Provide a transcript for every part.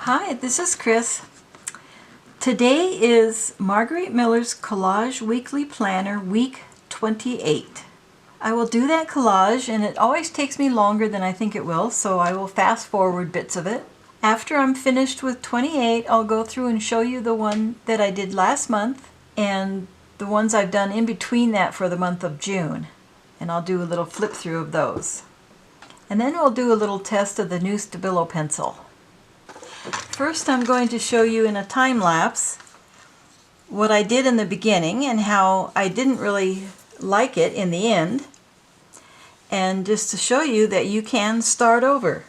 Hi, this is Chris. Today is Marguerite Miller's Collage Weekly Planner, Week 28. I will do that collage, and it always takes me longer than I think it will, so I will fast forward bits of it. After I'm finished with 28, I'll go through and show you the one that I did last month and the ones I've done in between that for the month of June. And I'll do a little flip through of those. And then we'll do a little test of the new Stabilo pencil. First, I'm going to show you in a time lapse what I did in the beginning and how I didn't really like it in the end, and just to show you that you can start over.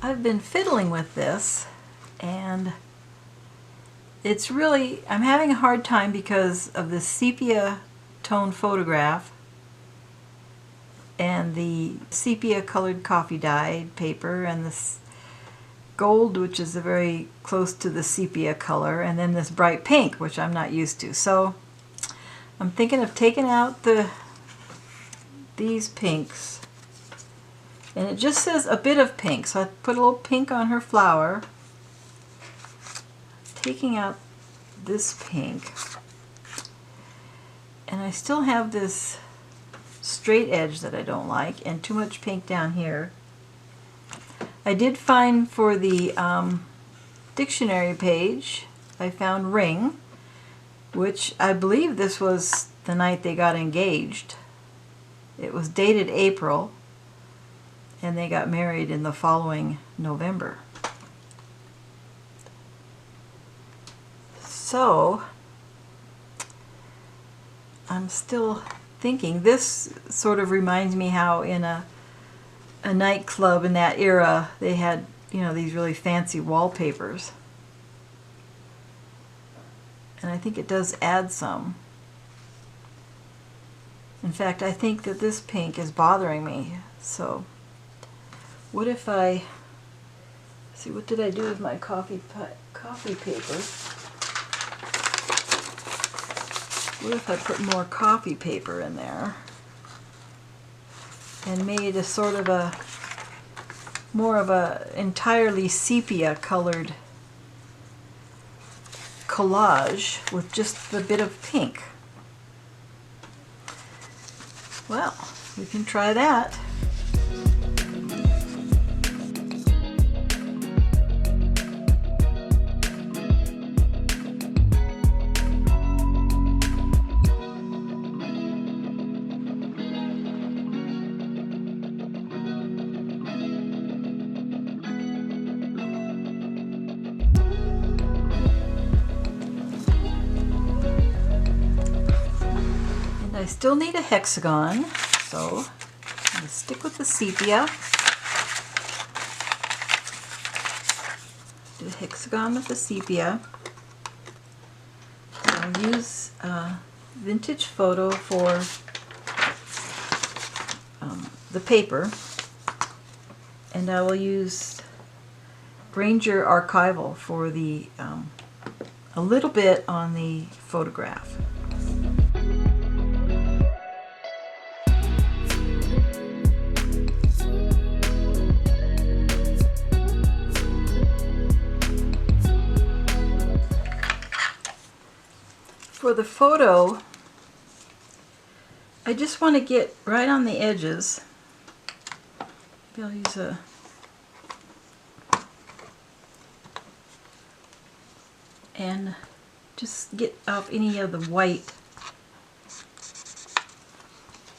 I've been fiddling with this, and it's really, I'm having a hard time because of the sepia tone photograph and the sepia colored coffee dyed paper and this gold, which is very close to the sepia color, and then this bright pink, which I'm not used to. So I'm thinking of taking out these pinks. And it just says a bit of pink, so I put a little pink on her flower. Taking out this pink. And I still have this straight edge that I don't like, and too much pink down here. I did find for the dictionary page, I found ring, which I believe this was the night they got engaged. It was dated April. And they got married in the following November. So I'm still thinking, this sort of reminds me how in a nightclub in that era they had, you know, these really fancy wallpapers. And I think it does add some. In fact, I think that this pink is bothering me. So what if I, see, what did I do with my coffee paper? What if I put more coffee paper in there and made a sort of a, more of a entirely sepia colored collage with just the bit of pink? Well, we can try that. I still need a hexagon, so I'm going to stick with the sepia. Do a hexagon with the sepia. I'll use vintage photo for the paper, and I will use Granger Archival for the a little bit on the photograph. For the photo, I just want to get right on the edges. Maybe I'll use a and just get off any of the white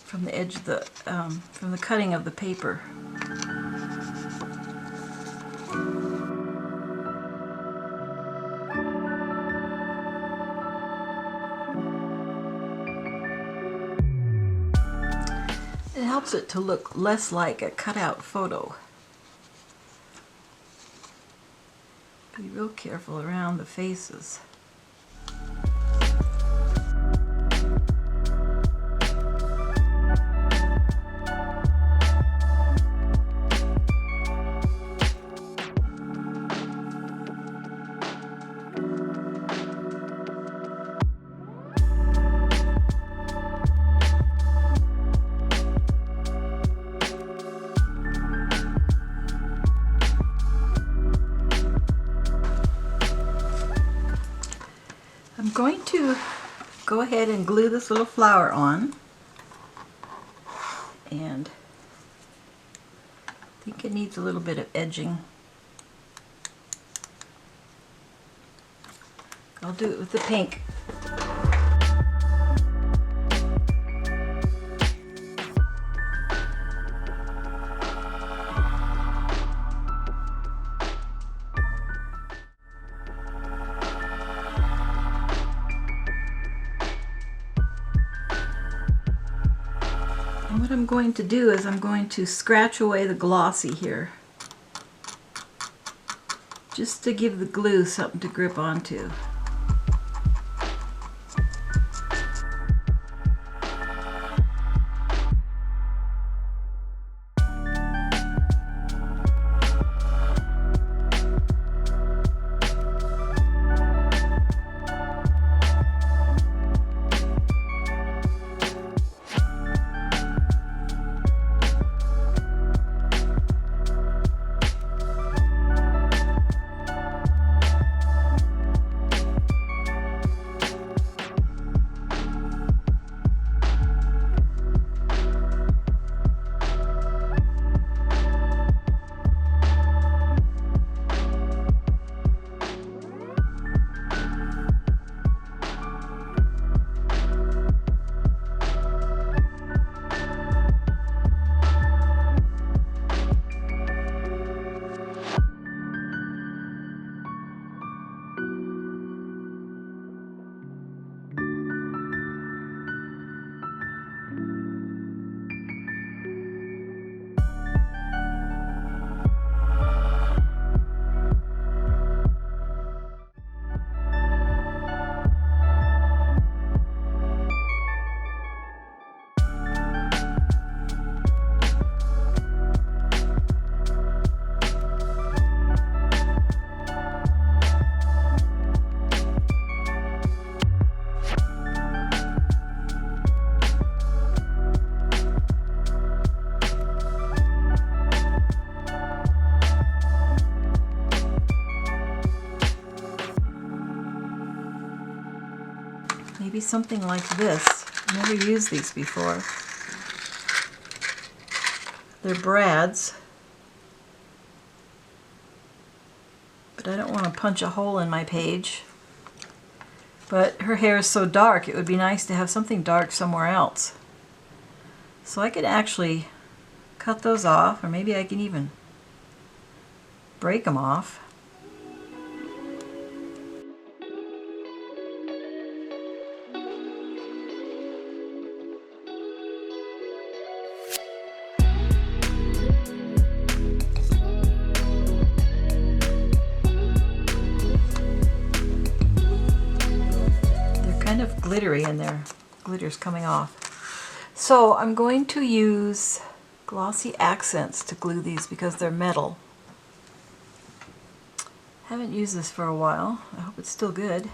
from the edge of the from the cutting of the paper. It helps it to look less like a cutout photo. Be real careful around the faces. I'm going to go ahead and glue this little flower on, and I think it needs a little bit of edging. I'll do it with the pink. And what I'm going to do is I'm going to scratch away the glossy here, just to give the glue something to grip onto. Maybe something like this. I've never used these before. They're Brad's, but I don't want to punch a hole in my page. But her hair is so dark, it would be nice to have something dark somewhere else. So I could actually cut those off, or maybe I can even break them off. Kind of glittery and they're glitter's coming off. So I'm going to use glossy accents to glue these because they're metal. Haven't used this for a while. I hope it's still good.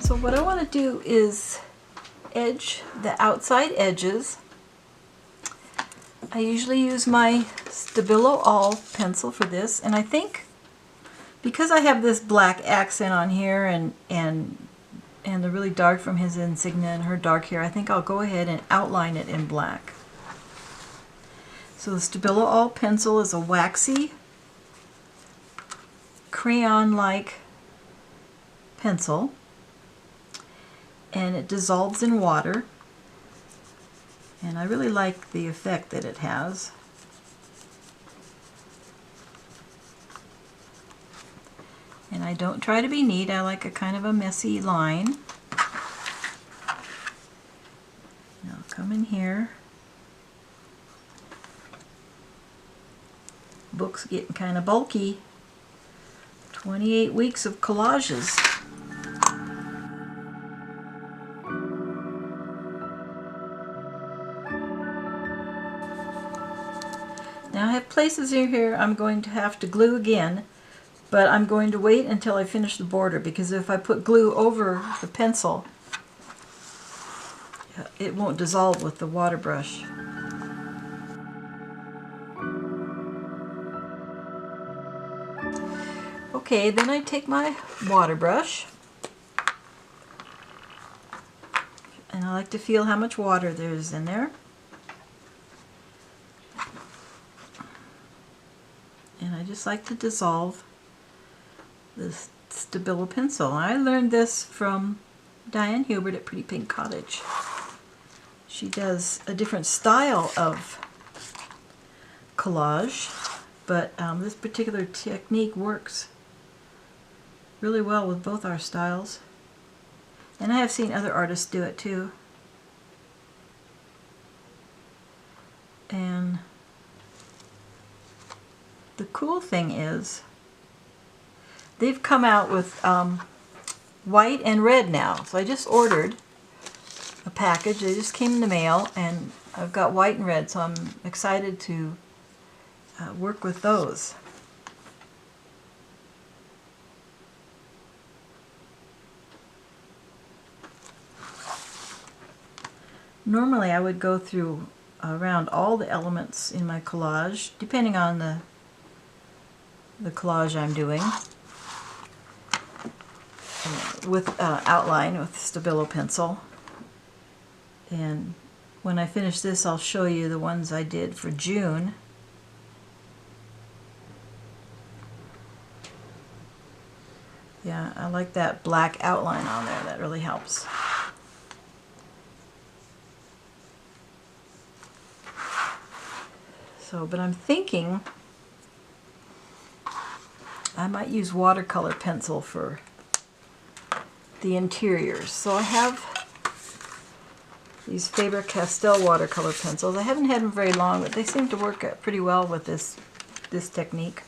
So what I want to do is edge the outside edges. I usually use my Stabilo-All pencil for this, and I think because I have this black accent on here and the really dark from his insignia and her dark hair, I think I'll go ahead and outline it in black. So the Stabilo-All pencil is a waxy, crayon-like pencil, and it dissolves in water, and I really like the effect that it has. And I don't try to be neat, I like a kind of a messy line. Now I'll come in here. Book's getting kind of bulky. 28 weeks of collages. Now I have places in here I'm going to have to glue again, but I'm going to wait until I finish the border, because if I put glue over the pencil, it won't dissolve with the water brush. Okay, then I take my water brush, and I like to feel how much water there is in there. And I just like to dissolve this Stabilo pencil. I learned this from Diane Hubert at Pretty Pink Cottage. She does a different style of collage, but this particular technique works really well with both our styles. And I have seen other artists do it too. And the cool thing is they've come out with white and red now. So I just ordered a package. They just came in the mail, and I've got white and red, so I'm excited to work with those. Normally I would go through around all the elements in my collage, depending on the collage I'm doing, with outline with Stabilo pencil. And when I finish this, I'll show you the ones I did for June. Yeah, I like that black outline on there. That really helps. So, but I'm thinking I might use watercolor pencil for the interiors. So I have these Faber-Castell watercolor pencils. I haven't had them very long, but they seem to work pretty well with this technique.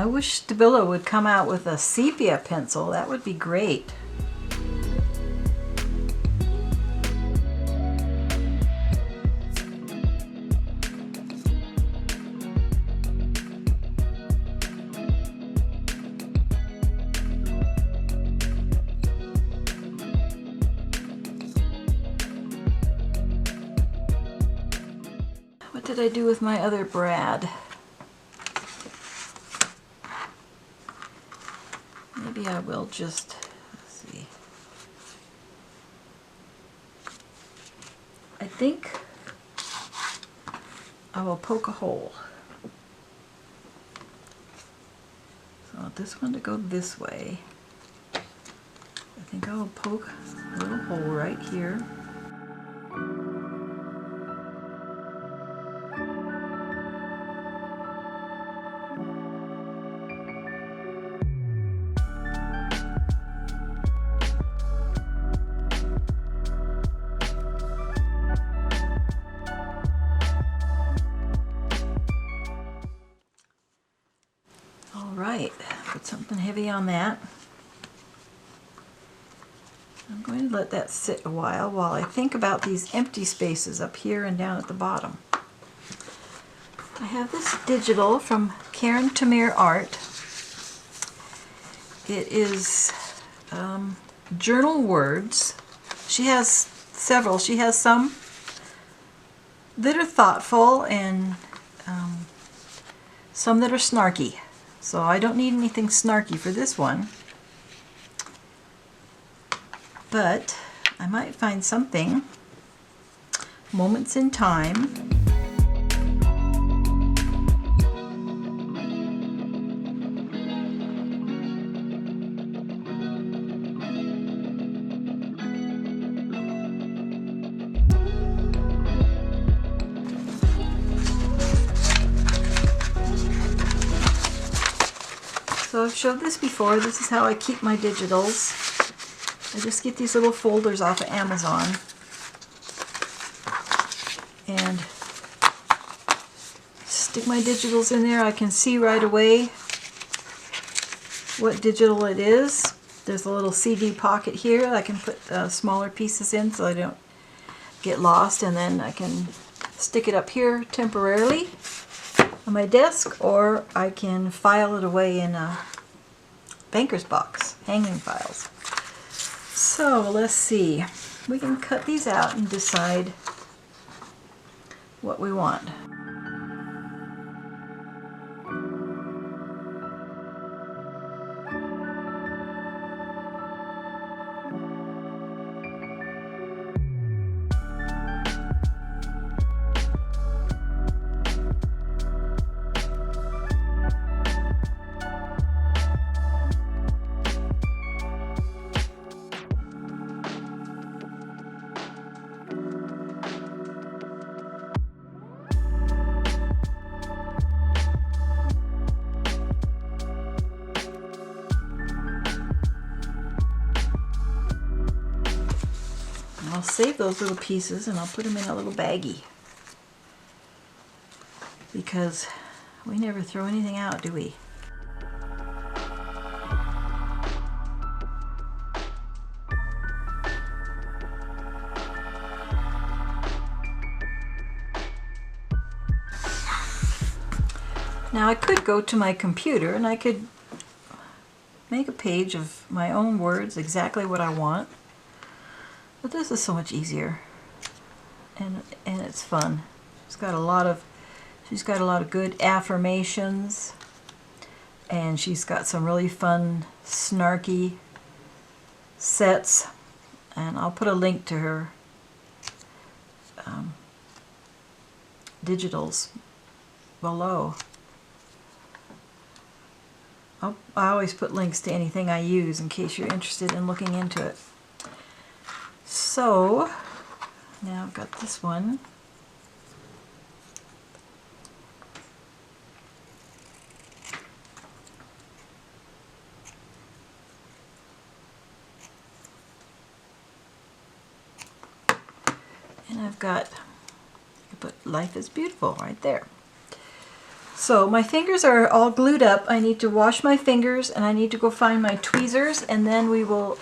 I wish Stabilo would come out with a sepia pencil. That would be great. What did I do with my other brad? Maybe I will just, let's see. I think I will poke a hole. So I want this one to go this way. I think I will poke a little hole right here. Alright, put something heavy on that. I'm going to let that sit a while I think about these empty spaces up here and down at the bottom. I have this digital from Catherine Art. It is journal words. She has several. She has some that are thoughtful and some that are snarky. So I don't need anything snarky for this one. But I might find something. Moments in time. So I've showed this before. This is how I keep my digitals. I just get these little folders off of Amazon and stick my digitals in there. I can see right away what digital it is. There's a little CD pocket here. I can put smaller pieces in so I don't get lost, and then I can stick it up here temporarily on my desk, or I can file it away in a banker's box, hanging files. So let's see, we can cut these out and decide what we want. I'll save those little pieces and I'll put them in a little baggie, because we never throw anything out, do we? Now I could go to my computer and I could make a page of my own words, exactly what I want. But this is so much easier, and it's fun. She's got a lot of good affirmations, and she's got some really fun, snarky sets, and I'll put a link to her digitals below. I always put links to anything I use in case you're interested in looking into it. So now I've got this one. And I've got, I put life is beautiful right there. So So my fingers are all glued up. I need to wash my fingers and I need to go find my tweezers, and then we will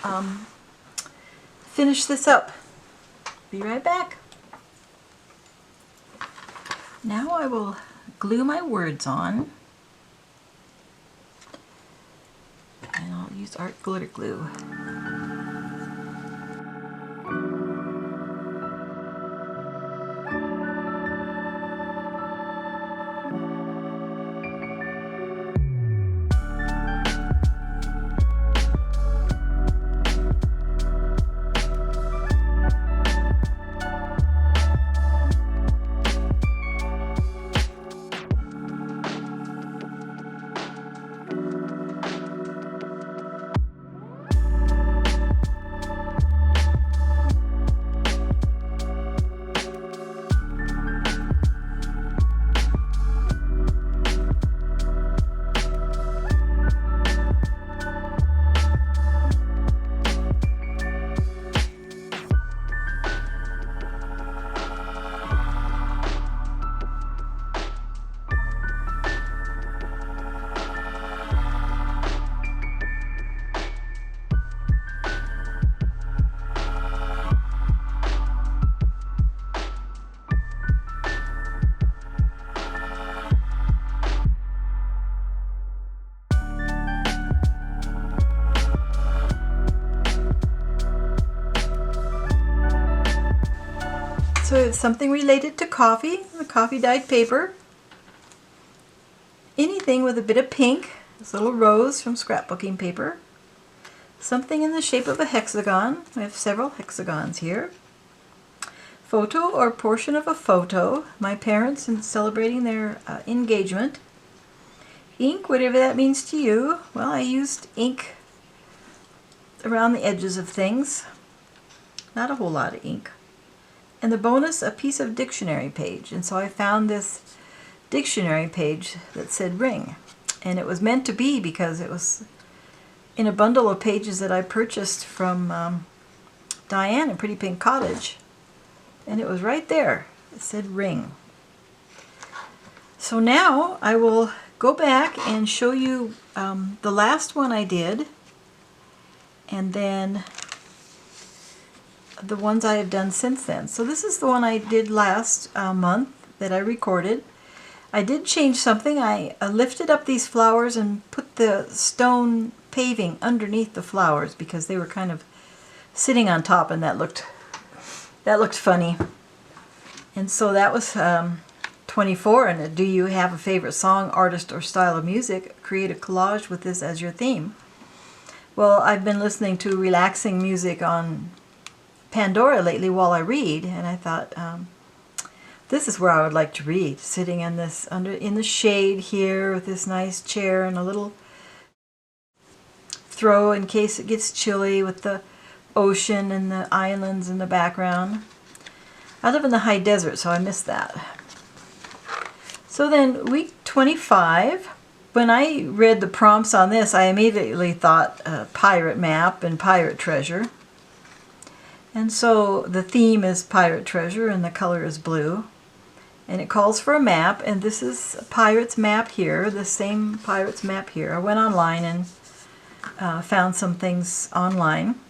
finish this up. Be right back. Now I will glue my words on, and I'll use art glitter glue. So it's something related to coffee, the coffee dyed paper. Anything with a bit of pink, this little rose from scrapbooking paper. Something in the shape of a hexagon. We have several hexagons here. Photo or portion of a photo. My parents in celebrating their engagement. Ink, whatever that means to you. Well, I used ink around the edges of things. Not a whole lot of ink. And the bonus, a piece of dictionary page. And so I found this dictionary page that said ring. And it was meant to be because it was in a bundle of pages that I purchased from Diane in Pretty Pink Cottage. And it was right there. It said ring. So now I will go back and show you the last one I did, and then the ones I have done since then. So this is the one I did last month that I recorded. I did change something. I lifted up these flowers and put the stone paving underneath the flowers because they were kind of sitting on top, and that looked funny. And so that was 24. And do you have a favorite song, artist, or style of music? Create a collage with this as your theme. Well, I've been listening to relaxing music on Pandora lately while I read, and I thought this is where I would like to read, sitting in this in the shade here with this nice chair and a little throw in case it gets chilly, with the ocean and the islands in the background. I live in the high desert, so I miss that. So then week 25, when I read the prompts on this, I immediately thought pirate map and pirate treasure. And so the theme is pirate treasure and the color is blue. And it calls for a map, and this is a pirate's map here, the same pirate's map here. I went online and found some things online.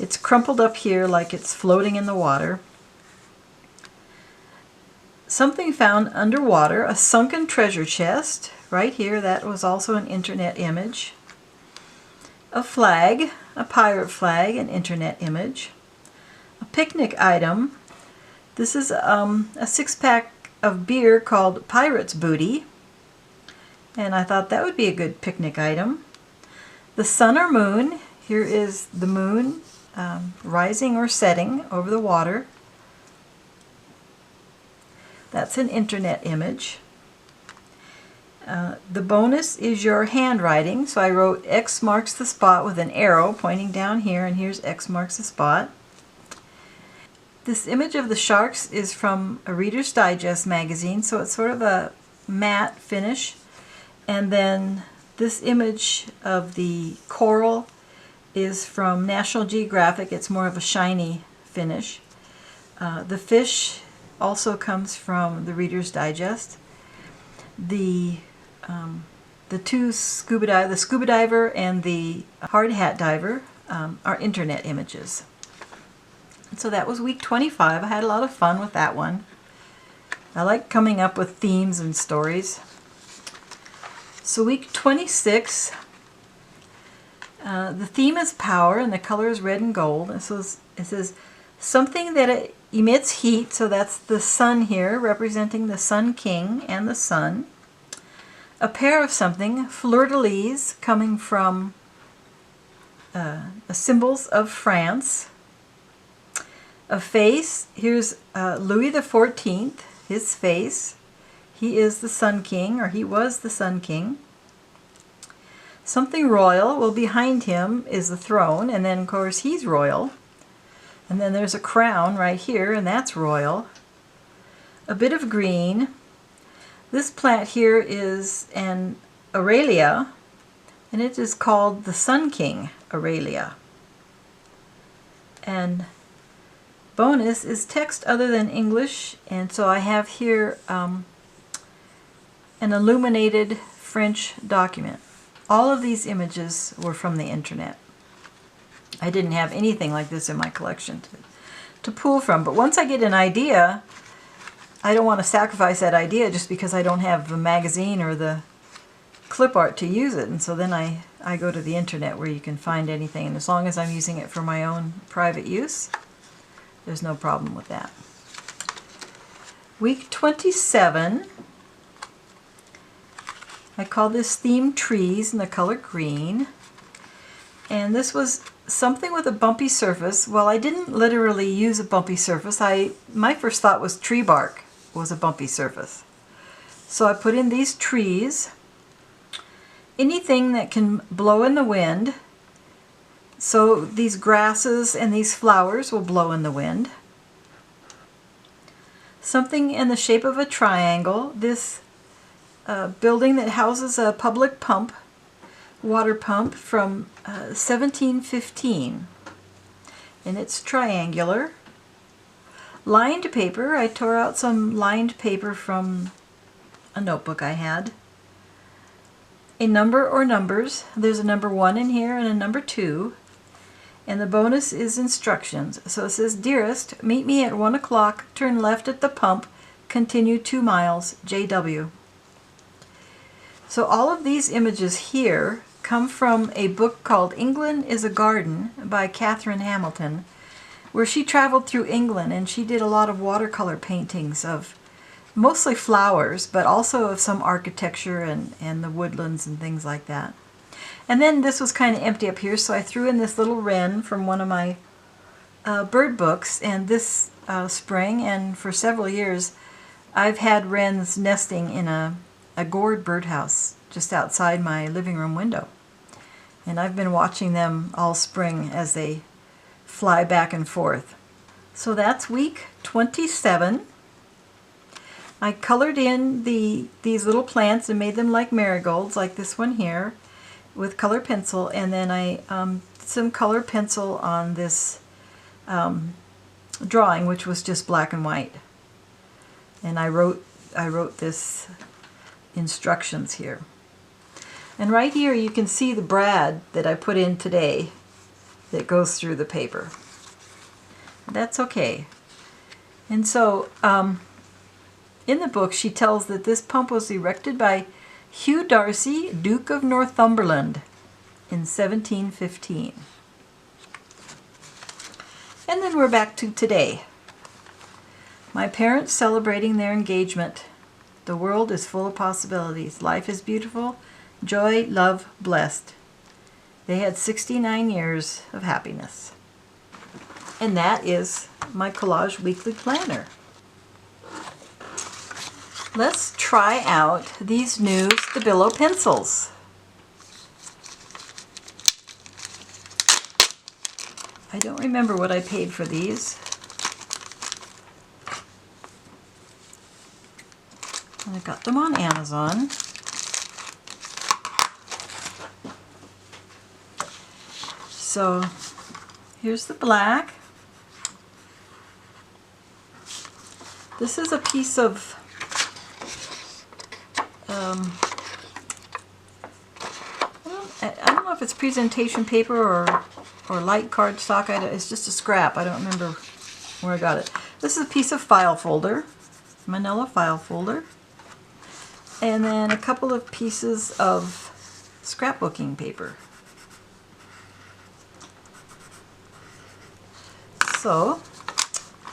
It's crumpled up here like it's floating in the water. Something found underwater, a sunken treasure chest, right here, that was also an internet image. A flag, a pirate flag, an internet image. A picnic item. This is a 6-pack of beer called Pirate's Booty, and I thought that would be a good picnic item. The sun or moon. Here is the moon rising or setting over the water. That's an internet image. The bonus is your handwriting. So I wrote X marks the spot with an arrow pointing down here, and here's X marks the spot. This image of the sharks is from a Reader's Digest magazine, so it's sort of a matte finish. And then this image of the coral is from National Geographic. It's more of a shiny finish. The fish also comes from the Reader's Digest. the two the scuba diver and the hard hat diver are internet images. And so that was week 25. I had a lot of fun with that one. I like coming up with themes and stories. So week 26, the theme is power and the color is red and gold. And so it says something that emits heat, so that's the sun here, representing the Sun King and the sun. A pair of something, fleur-de-lis, coming from symbols of France. A face, here's Louis XIV, his face. He is the Sun King, or he was the Sun King. Something royal, well, behind him is the throne, and then of course he's royal. And then there's a crown right here, and that's royal. A bit of green. This plant here is an Aralia, and it is called the Sun King Aralia. And bonus is text other than English, and so I have here an illuminated French document. All of these images were from the internet. I didn't have anything like this in my collection to pull from, but once I get an idea, I don't want to sacrifice that idea just because I don't have the magazine or the clip art to use it, and so then I go to the internet where you can find anything, and as long as I'm using it for my own private use, there's no problem with that. Week 27, I call this theme trees in the color green, and this was something with a bumpy surface. Well, I didn't literally use a bumpy surface. My first thought was tree bark was a bumpy surface. So I put in these trees, anything that can blow in the wind. So these grasses and these flowers will blow in the wind. Something in the shape of a triangle. This building that houses a public pump, water pump from 1715. And it's triangular. Lined paper. I tore out some lined paper from a notebook I had. A number or numbers. There's a number 1 in here and a number 2. And the bonus is instructions. So it says, dearest, meet me at 1 o'clock, turn left at the pump, continue 2 miles, JW. So all of these images here come from a book called England is a Garden by Catherine Hamilton, where she traveled through England and she did a lot of watercolor paintings of mostly flowers, but also of some architecture and the woodlands and things like that. And then this was kind of empty up here, so I threw in this little wren from one of my bird books, and this spring and for several years I've had wrens nesting in a gourd birdhouse just outside my living room window. And I've been watching them all spring as they fly back and forth. So that's week 27. I colored in these little plants and made them like marigolds, like this one here, with color pencil, and then I some color pencil on this drawing, which was just black and white. And I wrote this instructions here. And right here you can see the brad that I put in today that goes through the paper. That's okay. And so in the book she tells that this pump was erected by Hugh Darcy, Duke of Northumberland, in 1715. And then we're back to today. My parents celebrating their engagement. The world is full of possibilities. Life is beautiful. Joy, love, blessed. They had 69 years of happiness. And that is my Collage Weekly Planner. Let's try out these new Stabilo pencils. I don't remember what I paid for these. I got them on Amazon. So here's the black. This is a piece of I don't know if it's presentation paper or light cardstock. It's just a scrap. I don't remember where I got it. This is a piece of file folder, manila file folder, and then a couple of pieces of scrapbooking paper. So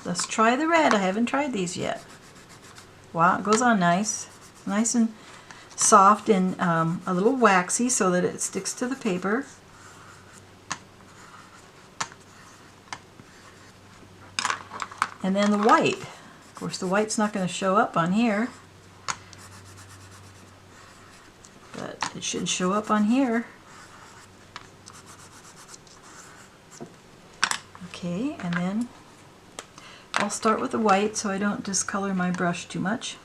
let's try the red. I haven't tried these yet. Wow, it goes on nice and soft and a little waxy so that it sticks to the paper. And then the white. Of course, the white's not going to show up on here, but it should show up on here. Okay, and then I'll start with the white so I don't discolor my brush too much.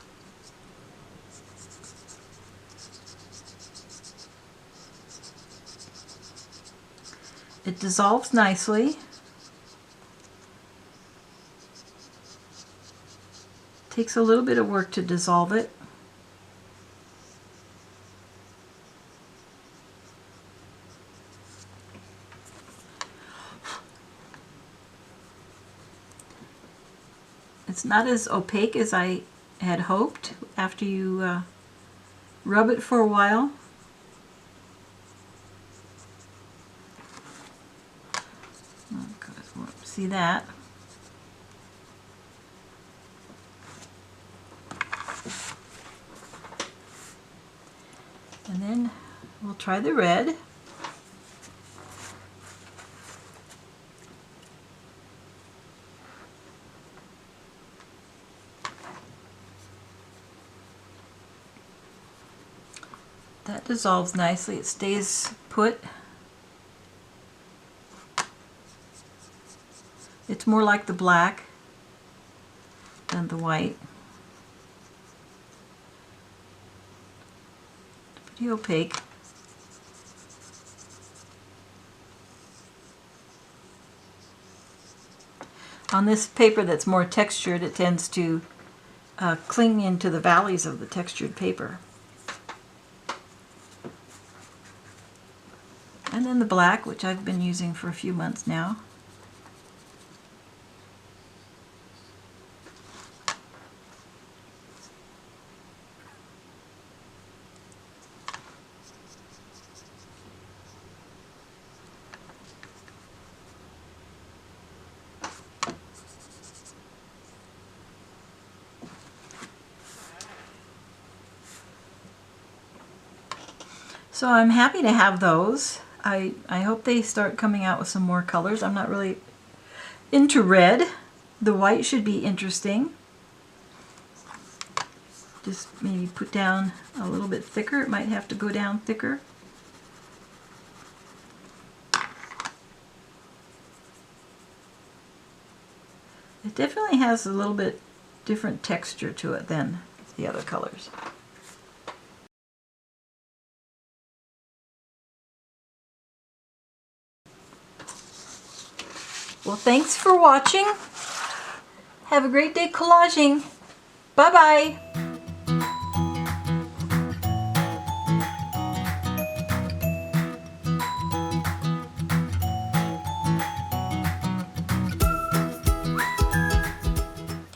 It dissolves nicely. Takes a little bit of work to dissolve it. It's not as opaque as I had hoped after you rub it for a while. Oh, God, see that? And then we'll try the red. That dissolves nicely. It stays put. It's more like the black than the white. Pretty opaque. On this paper that's more textured, it tends to cling into the valleys of the textured paper. And then the black, which I've been using for a few months now. So I'm happy to have those. I hope they start coming out with some more colors. I'm not really into red. The white should be interesting. Just maybe put down a little bit thicker. It might have to go down thicker. It definitely has a little bit different texture to it than the other colors. Well, thanks for watching. Have a great day collaging. Bye-bye.